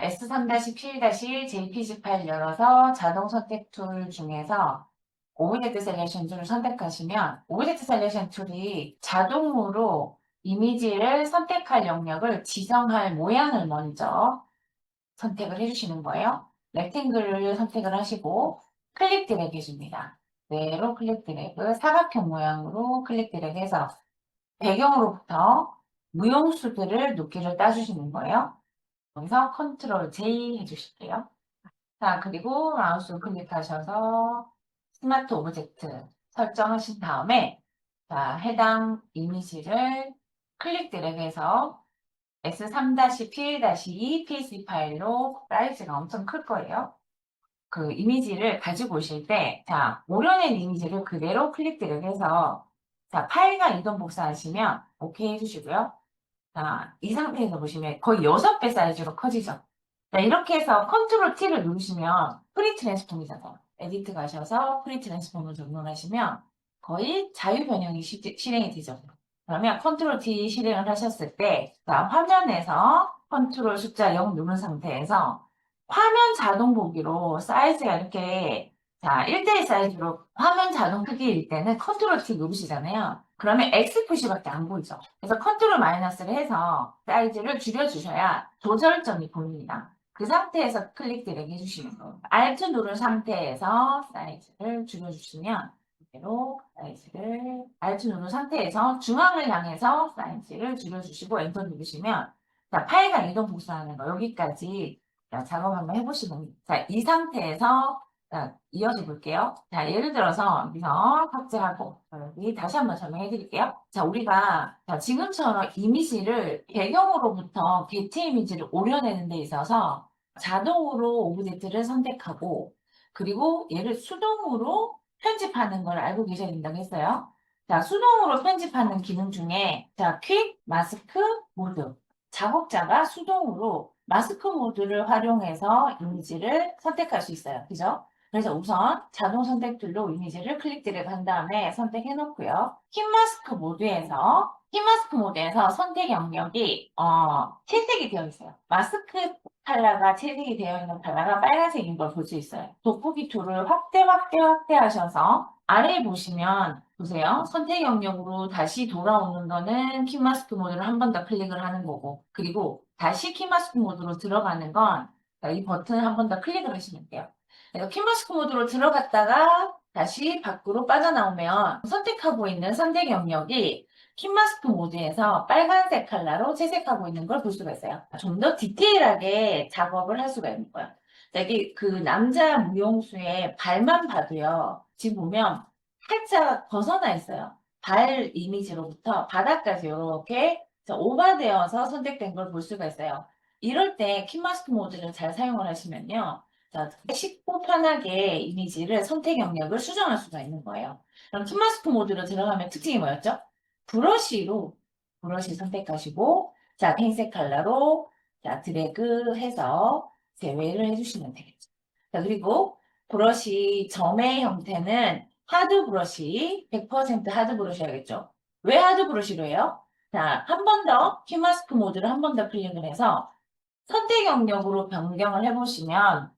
S3-P-1 JPG 파일 열어서 자동 선택 툴 중에서 오브젝트 셀렉션 툴을 선택하시면 오브젝트 셀렉션 툴이 자동으로 이미지를 선택할 영역을 지정할 모양을 먼저 선택을 해주시는 거예요. 렉탱글을 선택을 하시고 클릭 드래그 해줍니다. 그대로 클릭 드래그, 사각형 모양으로 클릭 드래그 해서 배경으로부터 무용수들을 높이를 따주시는 거예요. 여기서 컨트롤 J 해주실게요. 자, 그리고 마우스 클릭하셔서 스마트 오브젝트 설정하신 다음에 자, 해당 이미지를 클릭 드래그해서 S3-P1-2 PSD 파일로 사이즈가 엄청 클 거예요. 그 이미지를 가지고 오실 때, 자, 오려낸 이미지를 그대로 클릭 드래그해서 자, 파일과 이동 복사하시면 오케이 해주시고요. 자, 이 상태에서 보시면 거의 6배 사이즈로 커지죠. 자, 이렇게 해서 컨트롤 T를 누르시면 프리 트랜스폼이잖아요. 에디트 가셔서 프리 트랜스폼을 적용하시면 거의 자유 변형이 실행이 되죠. 그러면 컨트롤 T 실행을 하셨을 때, 자, 화면에서 컨트롤 숫자 0 누른 상태에서 화면 자동 보기로 사이즈가 이렇게 자, 1대1 사이즈로 화면 자동 크기일 때는 컨트롤 T 누르시잖아요. 그러면 X 표시밖에 안 보이죠. 그래서 컨트롤 마이너스를 해서 사이즈를 줄여주셔야 조절점이 보입니다. 그 상태에서 클릭 드래그 해주시는 거예요. Alt 누른 상태에서 사이즈를 줄여주시면 이대로 사이즈를 Alt 누른 상태에서 중앙을 향해서 사이즈를 줄여주시고 엔터 누르시면 자, 파일과 이동 복사하는 거 여기까지 자, 작업 한번 해보시면 자, 이 상태에서 자, 이어져 볼게요. 자, 예를 들어서 여기서 삭제하고 여기 다시 한번 설명해 드릴게요. 자, 우리가 자, 지금처럼 이미지를 배경으로부터 게티 이미지를 오려내는 데 있어서 자동으로 오브젝트를 선택하고 그리고 얘를 수동으로 편집하는 걸 알고 계셔야 된다고 했어요. 자, 수동으로 편집하는 기능 중에 자, 퀵 마스크 모드 작업자가 수동으로 마스크 모드를 활용해서 이미지를 선택할 수 있어요. 그죠? 그래서 우선 자동 선택 툴로 이미지를 클릭 드래그 한 다음에 선택해 놓고요. 흰마스크 모드에서 선택 영역이 채색이 되어 있어요. 마스크 컬러가 채색이 되어 있는 컬러가 빨간색인 걸 볼 수 있어요. 돋보기 툴을 확대하셔서 아래에 보시면 보세요. 선택 영역으로 다시 돌아오는 거는 키 마스크 모드를 한 번 더 클릭을 하는 거고 그리고 다시 키 마스크 모드로 들어가는 건 이 버튼을 한 번 더 클릭을 하시면 돼요. 그래서 키 마스크 모드로 들어갔다가 다시 밖으로 빠져나오면 선택하고 있는 선택 영역이 키 마스크 모드에서 빨간색 컬러로 채색하고 있는 걸 볼 수가 있어요. 좀 더 디테일하게 작업을 할 수가 있는 거예요. 여기 그 남자 무용수의 발만 봐도요. 지금 보면 살짝 벗어나 있어요. 발 이미지로부터 바닥까지 이렇게 오버되어서 선택된 걸 볼 수가 있어요. 이럴 때 키 마스크 모드를 잘 사용을 하시면요. 자, 쉽고 편하게 이미지를 선택 영역을 수정할 수가 있는 거예요. 그럼 키 마스크 모드로 들어가면 특징이 뭐였죠? 브러쉬 선택하시고 자, 흰색 컬러로 자, 드래그 해서 제외를 해주시면 되겠죠. 자, 그리고 브러쉬 점의 형태는 하드 브러쉬, 100% 하드 브러쉬야겠죠. 왜 하드 브러쉬로 해요? 자, 한 번 더, 키 마스크 모드를 한 번 더 클릭을 해서 선택 영역으로 변경을 해보시면,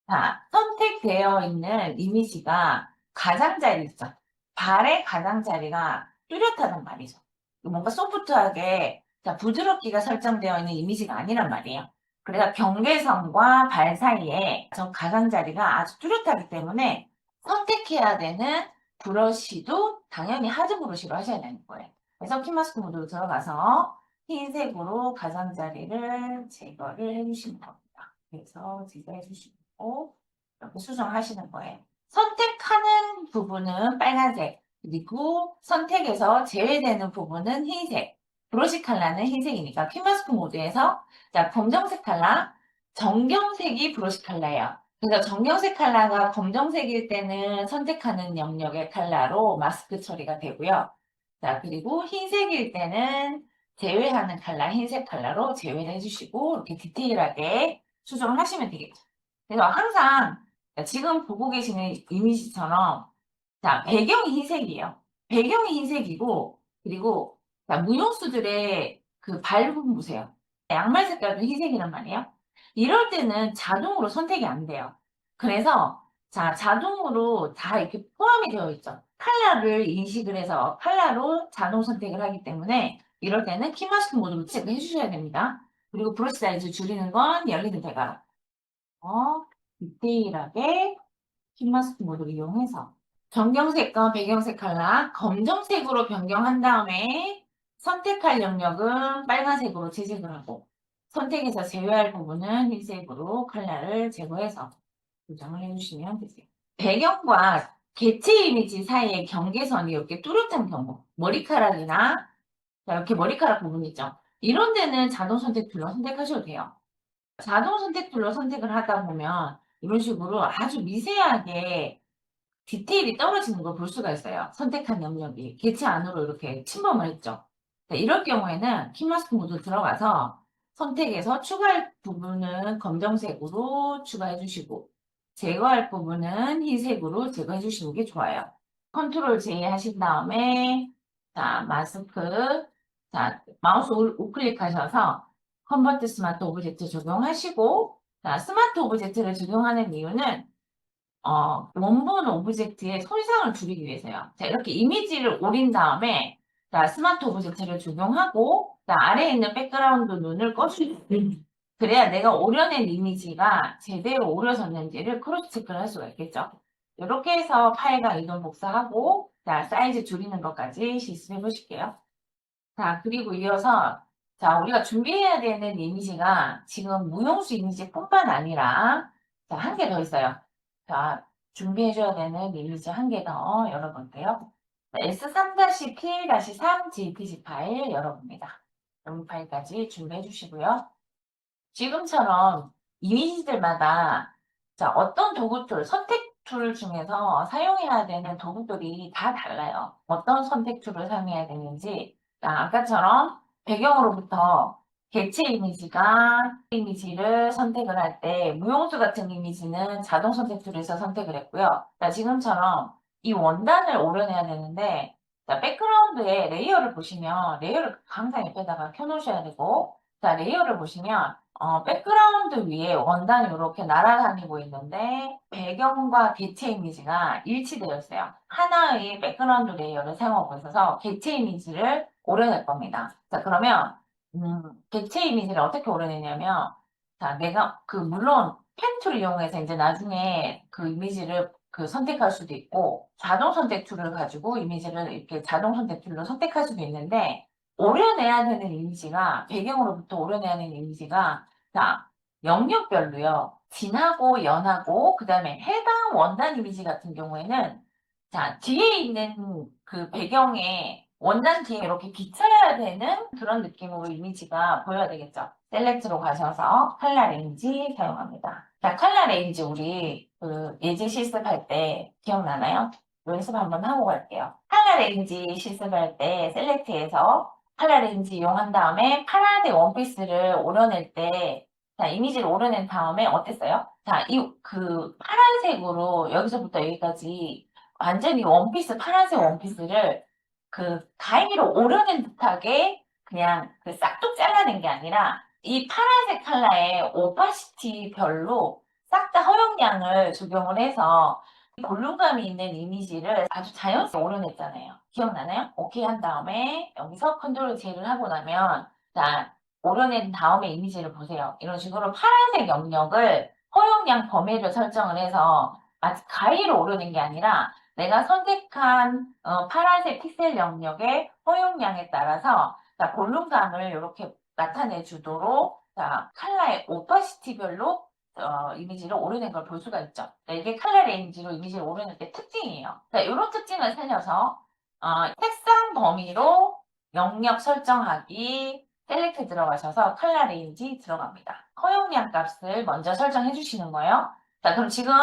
자, 선택되어 있는 이미지가 가장자리 있죠. 발의 가장자리가 뚜렷하단 말이죠. 뭔가 소프트하게, 자, 부드럽기가 설정되어 있는 이미지가 아니란 말이에요. 그래서 경계선과 발 사이에 저 가장자리가 아주 뚜렷하기 때문에 선택해야 되는 브러쉬도 당연히 하드 브러쉬로 하셔야 되는 거예요. 그래서 키 마스크 모드로 들어가서 흰색으로 가장자리를 제거를 해주시면 됩니다. 그래서 제거해 주시고 이렇게 수정하시는 거예요. 선택하는 부분은 빨간색, 그리고 선택에서 제외되는 부분은 흰색. 브러쉬 컬러는 흰색이니까 키 마스크 모드에서 자, 검정색 컬러, 정경색이 브러쉬 컬러예요. 그래서 정경색 컬러가 검정색일 때는 선택하는 영역의 컬러로 마스크 처리가 되고요. 자, 그리고 흰색일 때는 제외하는 컬러, 흰색 컬러로 제외를 해주시고 이렇게 디테일하게 수정을 하시면 되겠죠. 그래서 항상 지금 보고 계시는 이미지처럼 자, 배경이 흰색이에요. 배경이 흰색이고 그리고 자, 무용수들의 그 발 부분 보세요. 양말 색깔도 흰색이란 말이에요. 이럴 때는 자동으로 선택이 안 돼요. 그래서 자, 자동으로 다 이렇게 포함이 되어 있죠. 컬러를 인식을 해서 컬러로 자동 선택을 하기 때문에 이럴 때는 키마스크 모드로 체크해 주셔야 됩니다. 그리고 브러쉬 사이즈 줄이는 건 열리는 대괄호. 디테일하게 키마스크 모드를 이용해서 정경색과 배경색 컬러 검정색으로 변경한 다음에 선택할 영역은 빨간색으로 재색을 하고 선택해서 제외할 부분은 흰색으로 컬러를 제거해서 조정을 해주시면 되세요. 배경과 개체 이미지 사이의 경계선이 이렇게 뚜렷한 경우 머리카락이나 이렇게 머리카락 부분 있죠. 이런 데는 자동 선택 툴로 선택하셔도 돼요. 자동 선택 툴로 선택을 하다 보면 이런 식으로 아주 미세하게 디테일이 떨어지는 걸 볼 수가 있어요. 선택한 영역이 개체 안으로 이렇게 침범을 했죠. 이럴 경우에는 키마스크 모드 들어가서 선택해서 추가할 부분은 검정색으로 추가해 주시고 제거할 부분은 흰색으로 제거해 주시는 게 좋아요. 컨트롤 J 하신 다음에 자 마스크 자 마우스 우클릭하셔서 컨버트 스마트 오브젝트 적용하시고 자 스마트 오브젝트를 적용하는 이유는 원본 오브젝트의 손상을 줄이기 위해서요. 자, 이렇게 이미지를 오린 다음에, 자, 스마트 오브젝트를 적용하고, 자, 아래에 있는 백그라운드 눈을 꺼주세요. 그래야 내가 오려낸 이미지가 제대로 오려졌는지를 크로스 체크를 할 수가 있겠죠. 이렇게 해서 파일과 이동 복사하고, 자, 사이즈 줄이는 것까지 실습해 보실게요. 자, 그리고 이어서, 자, 우리가 준비해야 되는 이미지가 지금 무용수 이미지뿐만 아니라, 자, 한 개 더 있어요. 자, 준비해줘야 되는 이미지 한 개 더 열어볼게요. S3-P1-3 JPG 파일 열어봅니다. 이 파일까지 준비해 주시고요. 지금처럼 이미지들마다 자, 어떤 도구 툴, 선택 툴 중에서 사용해야 되는 도구들이 다 달라요. 어떤 선택 툴을 사용해야 되는지 자, 아까처럼 배경으로부터 개체 이미지를 선택을 할 때 무용수 같은 이미지는 자동 선택 툴에서 선택을 했고요. 자, 지금처럼 이 원단을 오려내야 되는데 자, 백그라운드에 레이어를 보시면 레이어를 항상 옆에다가 켜놓으셔야 되고 자, 레이어를 보시면 백그라운드 위에 원단이 이렇게 날아다니고 있는데 배경과 개체 이미지가 일치되어 있어요. 하나의 백그라운드 레이어를 사용하고 있어서 개체 이미지를 오려낼 겁니다. 자, 그러면 개체 이미지를 어떻게 오려내냐면 자, 내가 물론 펜 툴을 이용해서 이제 나중에 그 이미지를 선택할 수도 있고 자동 선택 툴을 가지고 이미지를 이렇게 자동 선택 툴로 선택할 수도 있는데 오려내야 되는 이미지가 배경으로부터 오려내야 되는 이미지가 자 영역별로요. 진하고 연하고 그다음에 해당 원단 이미지 같은 경우에는 자 뒤에 있는 그 배경에 원단 뒤에 이렇게 비쳐야 되는 그런 느낌으로 이미지가 보여야 되겠죠. 셀렉트로 가셔서 컬러 레인지 사용합니다. 자, 컬러 레인지 우리 예제 실습할 때 기억나나요? 연습 한번 하고 갈게요. 컬러 레인지 실습할 때 셀렉트해서 컬러 레인지 이용한 다음에 파란색 원피스를 오려낼 때 자, 이미지를 오려낸 다음에 어땠어요? 자, 파란색으로 여기서부터 여기까지 완전히 파란색 원피스를 가위로 오려낸 듯하게 그냥 싹둑 잘라낸 게 아니라 이 파란색 컬러의 오파시티 별로 싹 다 허용량을 적용을 해서 볼륨감이 있는 이미지를 아주 자연스럽게 오려냈잖아요. 기억나나요? 오케이 한 다음에 여기서 컨트롤 J를 하고 나면 자 오려낸 다음에 이미지를 보세요. 이런 식으로 파란색 영역을 허용량 범위를 설정을 해서 아직 가위로 오려낸 게 아니라 내가 선택한 파란색 픽셀 영역의 허용량에 따라서 자, 볼륨감을 이렇게 나타내 주도록 자, 컬러의 오퍼시티별로 이미지를 오려낸 걸 볼 수가 있죠. 자, 이게 컬러 레인지로 이미지를 오려낼 때 특징이에요. 자, 이런 특징을 살려서 색상 범위로 영역 설정하기 셀렉트 들어가셔서 컬러 레인지 들어갑니다. 허용량 값을 먼저 설정해 주시는 거예요. 자, 그럼 지금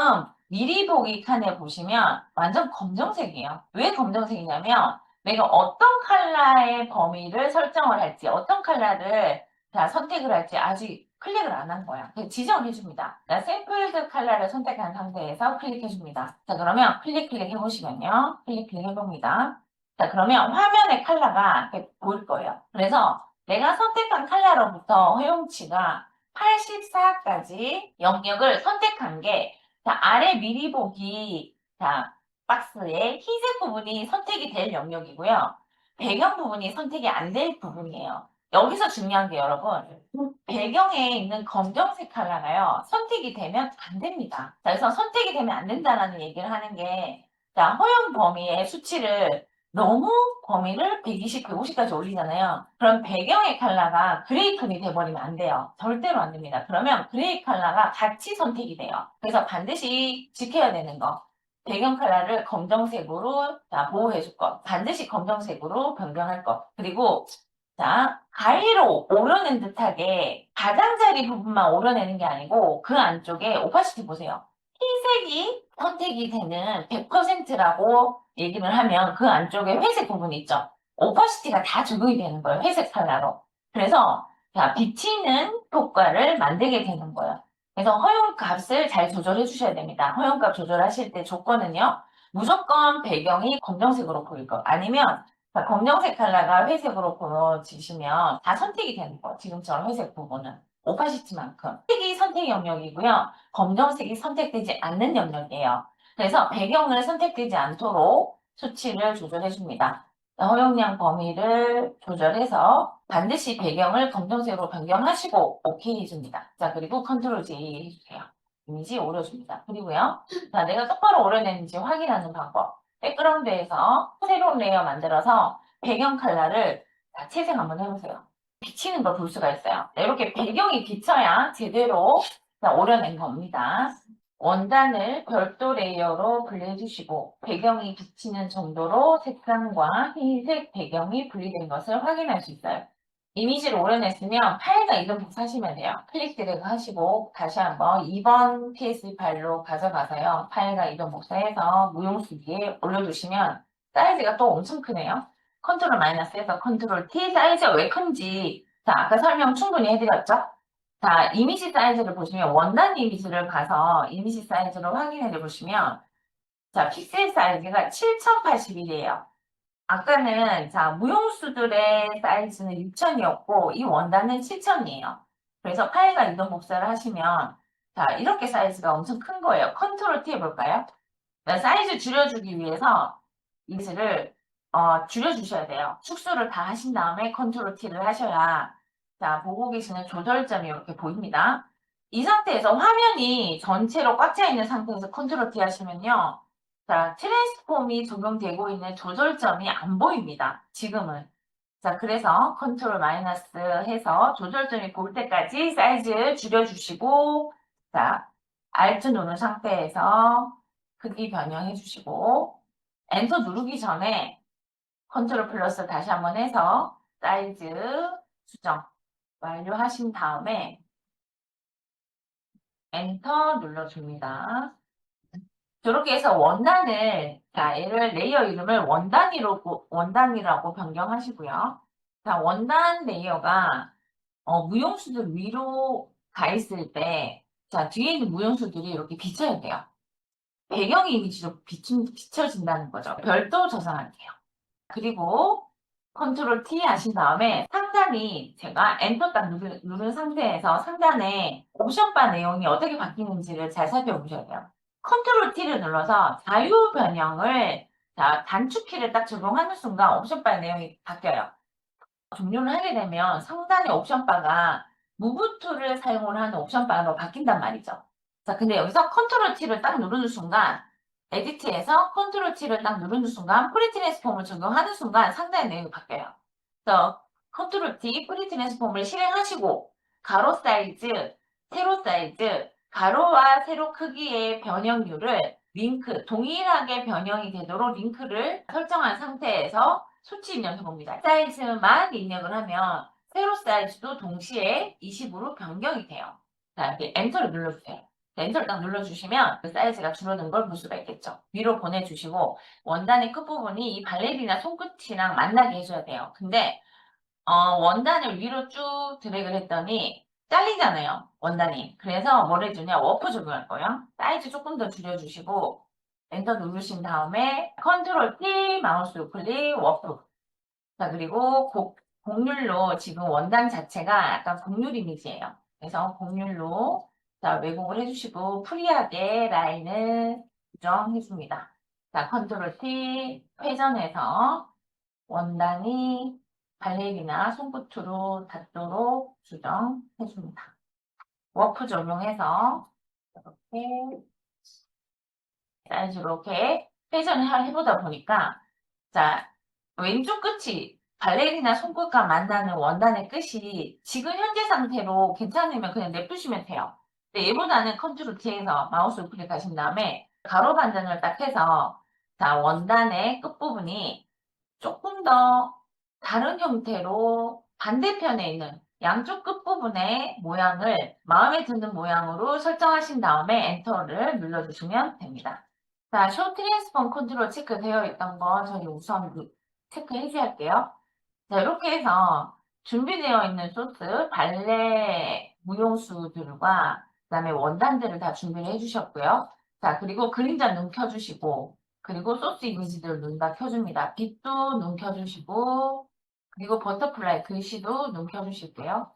미리 보기 칸에 보시면 완전 검정색이에요. 왜 검정색이냐면 내가 어떤 컬러의 범위를 설정을 할지, 어떤 컬러를 자, 선택을 할지 아직 클릭을 안 한 거야. 지정을 해줍니다. 자, 샘플드 컬러를 선택한 상태에서 클릭해줍니다. 자, 그러면 클릭 해보시면요. 클릭 해봅니다. 자, 그러면 화면의 컬러가 이렇게 보일 거예요. 그래서 내가 선택한 컬러로부터 허용치가 84까지 영역을 선택한 게, 자, 아래 미리 보기, 자, 박스에 흰색 부분이 선택이 될 영역이고요. 배경 부분이 선택이 안 될 부분이에요. 여기서 중요한 게 여러분, 배경에 있는 검정색 컬러가요, 선택이 되면 안 됩니다. 자, 그래서 선택이 되면 안 된다는 얘기를 하는 게, 자, 허용 범위의 수치를 너무 범위를 120, 150까지 올리잖아요. 그럼 배경의 컬러가 그레이 톤이 돼버리면 안 돼요. 절대로 안 됩니다. 그러면 그레이 컬러가 같이 선택이 돼요. 그래서 반드시 지켜야 되는 거. 배경 컬러를 검정색으로 보호해줄 것. 반드시 검정색으로 변경할 것. 그리고 자, 가위로 오려낸 듯하게 가장자리 부분만 오려내는 게 아니고 그 안쪽에 오파시티 보세요. 흰색이 선택이 되는 100%라고 얘기를 하면 그 안쪽에 회색 부분이 있죠. 오파시티가 다 적용이 되는 거예요. 회색 컬러로. 그래서 자, 비치는 효과를 만들게 되는 거예요. 그래서 허용값을 잘 조절해 주셔야 됩니다. 허용값 조절하실 때 조건은요. 무조건 배경이 검정색으로 보일 것. 아니면 검정색 컬러가 회색으로 보여지시면 다 선택이 되는 거예요. 지금처럼 회색 부분은. 오파시티만큼. 색이 선택 영역이고요. 검정색이 선택되지 않는 영역이에요. 그래서 배경을 선택되지 않도록 수치를 조절해 줍니다. 허용량 범위를 조절해서 반드시 배경을 검정색으로 변경하시고 OK 해줍니다. 자, 그리고 컨트롤 J 해주세요. 이미지 오려줍니다. 그리고요. 자, 내가 똑바로 오려냈는지 확인하는 방법. 백그라운드에서 새로운 레이어 만들어서 배경 컬러를 채색 한번 해보세요. 비치는 걸 볼 수가 있어요. 이렇게 배경이 비쳐야 제대로 오려낸 겁니다. 원단을 별도 레이어로 분리해주시고 배경이 비치는 정도로 색상과 흰색 배경이 분리된 것을 확인할 수 있어요. 이미지를 오려냈으면 파일과 이름 복사하시면 돼요. 클릭 드래그 하시고 다시 한번 2번 PSD 파일로 가져가서요. 파일과 이름 복사해서 무용수기에 올려두시면 사이즈가 또 엄청 크네요. 컨트롤 마이너스에서 컨트롤 T 사이즈가 왜 큰지 자, 아까 설명 충분히 해드렸죠? 자, 이미지 사이즈를 보시면 원단 이미지를 가서 이미지 사이즈를 확인해 보시면 자, 픽셀 사이즈가 7081이에요. 아까는 자, 무용수들의 사이즈는 6000이었고 이 원단은 7000이에요. 그래서 파일과 이동 복사를 하시면 자, 이렇게 사이즈가 엄청 큰 거예요. 컨트롤 T 해볼까요? 사이즈 줄여주기 위해서 이미지를 줄여주셔야 돼요. 축소를 다 하신 다음에 컨트롤 T를 하셔야 자, 보고 계시는 조절점이 이렇게 보입니다. 이 상태에서 화면이 전체로 꽉 차 있는 상태에서 컨트롤 T 하시면요. 자, 트랜스폼이 적용되고 있는 조절점이 안 보입니다. 지금은. 자, 그래서 컨트롤 마이너스 해서 조절점이 보일 때까지 사이즈 줄여주시고, 자, Alt 누른 상태에서 크기 변형해 주시고, 엔터 누르기 전에 컨트롤 플러스 다시 한번 해서 사이즈 수정 완료하신 다음에 엔터 눌러줍니다. 저렇게 해서 원단을, 자, 얘를 레이어 이름을 원단이라고 변경하시고요. 자, 원단 레이어가, 무용수들 위로 가 있을 때, 자, 뒤에 있는 무용수들이 이렇게 비쳐야 돼요. 배경 이미지로 비춰진다는 거죠. 별도 저장할게요. 그리고 컨트롤 T 하신 다음에 상단이 제가 엔터 딱 누른 상태에서 상단에 옵션바 내용이 어떻게 바뀌는지를 잘 살펴보셔야 돼요. 컨트롤 T를 눌러서 자유 변형을 자, 단축키를 딱 적용하는 순간 옵션바 내용이 바뀌어요. 종료를 하게 되면 상단의 옵션바가 무브 툴을 사용을 하는 옵션바로 바뀐단 말이죠. 자, 근데 여기서 컨트롤 T를 딱 누르는 순간 에디트에서 컨트롤 T를 딱 누르는 순간 프리 트랜스폼을 적용하는 순간 상단의 내용이 바뀌어요. 그래서 컨트롤 T 프리 트랜스폼을 실행하시고 가로 사이즈, 세로 사이즈, 가로와 세로 크기의 변형률을 링크, 동일하게 변형이 되도록 링크를 설정한 상태에서 수치 입력해 봅니다. 사이즈만 입력을 하면 세로 사이즈도 동시에 20으로 변경이 돼요. 자, 이렇게 엔터를 눌러주세요. 엔터를 딱 눌러주시면 그 사이즈가 줄어든 걸 볼 수가 있겠죠. 위로 보내주시고 원단의 끝부분이 이 발레리나 손끝이랑 만나게 해줘야 돼요. 근데 원단을 위로 쭉 드래그를 했더니 잘리잖아요. 원단이. 그래서 뭘 해주냐? 워프 적용할 거예요. 사이즈 조금 더 줄여주시고 엔터 누르신 다음에 컨트롤 T 마우스 우클릭 워프. 자, 그리고 곡률로 지금 원단 자체가 약간 곡률 이미지예요. 그래서 곡률로 자, 왜곡을 해주시고 프리하게 라인을 조정해줍니다. 자, 컨트롤 T 회전해서 원단이 발레리나 손끝으로 닿도록 수정해줍니다. 워프 적용해서 이렇게 사이즈로 이렇게 회전을 해보다 보니까 자, 왼쪽 끝이 발레리나 손끝과 만나는 원단의 끝이 지금 현재 상태로 괜찮으면 그냥 냅두시면 돼요. 근데 얘보다는 컨트롤 T에서 마우스 우클릭 하신 다음에 가로 반전을 딱 해서 자, 원단의 끝부분이 조금 더 다른 형태로 반대편에 있는 양쪽 끝부분의 모양을 마음에 드는 모양으로 설정하신 다음에 엔터를 눌러주시면 됩니다. 자, 쇼 트랜스폼 컨트롤 체크되어 있던 거 저희 우선 체크해 줘야 할게요. 자, 이렇게 해서 준비되어 있는 소스, 발레 무용수들과 그다음에 원단들을 다 준비를 해주셨고요. 자, 그리고 그림자 눈 켜주시고, 그리고 소스 이미지들 눈 다 켜줍니다. 빛도 눈 켜주시고, 그리고 버터플라이 글씨도 눈 켜주실게요.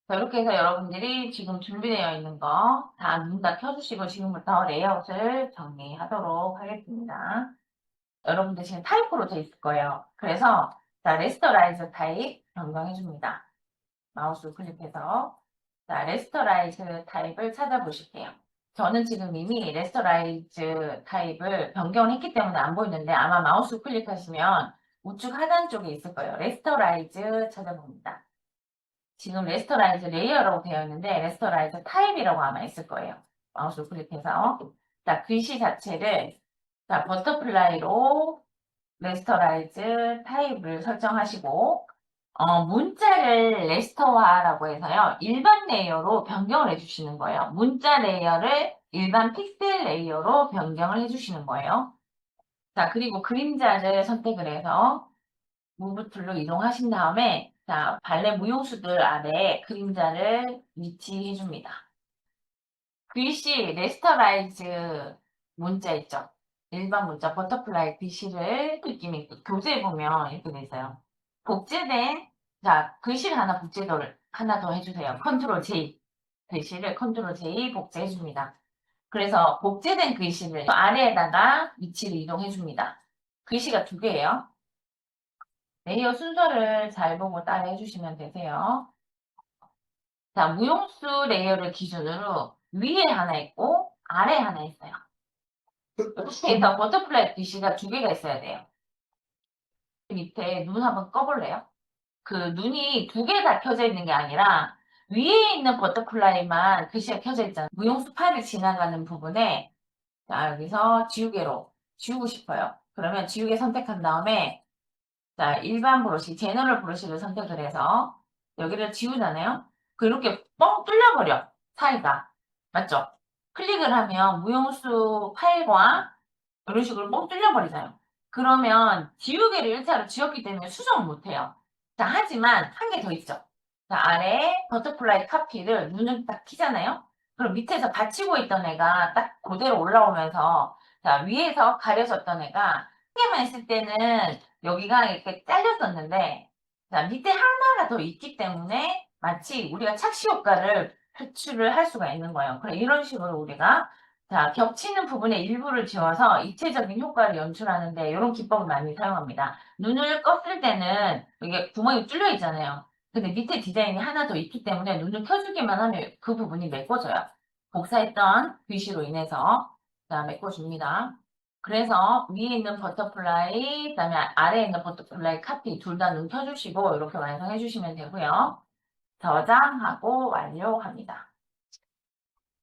자, 이렇게 해서 여러분들이 지금 준비되어 있는 거 다 눈 다 켜주시고 지금부터 레이아웃을 정리하도록 하겠습니다. 여러분들 지금 타입으로 돼 있을 거예요. 그래서 자, 레스터라이즈 타입 변경해 줍니다. 마우스 클릭해서 자, 레스터라이즈 타입을 찾아보실게요. 저는 지금 이미 레스터라이즈 타입을 변경을 했기 때문에 안 보이는데 아마 마우스 클릭하시면 우측 하단 쪽에 있을 거예요. 레스터라이즈 찾아봅니다. 지금 레스터라이즈 레이어라고 되어 있는데 레스터라이즈 타입이라고 아마 있을 거예요. 마우스 클릭해서 자, 글씨 자체를 자, 버터플라이로 레스터라이즈 타입을 설정하시고 문자를 레스터화라고 해서요. 일반 레이어로 변경을 해주시는 거예요. 문자 레이어를 일반 픽셀 레이어로 변경을 해주시는 거예요. 자, 그리고 그림자를 선택을 해서 무브 툴로 이동하신 다음에 자, 발레 무용수들 아래 그림자를 위치해 줍니다. 글씨 레스터라이즈 문자 있죠? 일반 문자 버터플라이 글씨를 느낌 있게 교재에 보면 이렇게 돼 있어요. 복제된 자 글씨를 하나 복제를 하나 더 해주세요. 컨트롤 J 글씨를 컨트롤 J 복제해 줍니다. 그래서 복제된 글씨를 아래에다가 위치를 이동해 줍니다. 글씨가 두 개예요. 레이어 순서를 잘 보고 따라해 주시면 되세요. 자, 무용수 레이어를 기준으로 위에 하나 있고 아래에 하나 있어요. 이렇게 해서 버터플라이 글씨가 두 개가 있어야 돼요. 밑에 눈 한번 꺼볼래요? 그 눈이 두 개 다 켜져 있는 게 아니라 위에 있는 버터플라이만 글씨가 켜져 있잖아요. 무용수 팔을 지나가는 부분에 자, 여기서 지우개로 지우고 싶어요. 그러면 지우개 선택한 다음에 자, 일반 브러쉬, 제너럴 브러쉬를 선택을 해서 여기를 지우잖아요. 그렇게 뻥 뚫려버려. 사이가. 맞죠? 클릭을 하면 무용수 파일과 이런 식으로 뻥 뚫려버리잖아요. 그러면 지우개를 1차로 지웠기 때문에 수정을 못해요. 자, 하지만 한 개 더 있죠. 자, 아래 버터플라이 카피를 눈을 딱 키잖아요. 그럼 밑에서 받치고 있던 애가 딱 그대로 올라오면서 자, 위에서 가려졌던 애가 한 개만 있을 때는 여기가 이렇게 잘렸었는데 자, 밑에 하나가 더 있기 때문에 마치 우리가 착시 효과를 표출을 할 수가 있는 거예요. 그래 이런 식으로 우리가 자, 겹치는 부분의 일부를 지워서 입체적인 효과를 연출하는데 이런 기법을 많이 사용합니다. 눈을 껐을 때는 이게 구멍이 뚫려 있잖아요. 근데 밑에 디자인이 하나 더 있기 때문에 눈을 켜주기만 하면 그 부분이 메꿔져요. 복사했던 글씨로 인해서 자, 메꿔줍니다. 그래서 위에 있는 버터플라이, 그다음에 아래에 있는 버터플라이 카피 둘 다 눈 켜주시고 이렇게 완성해 주시면 되고요. 저장하고 완료합니다.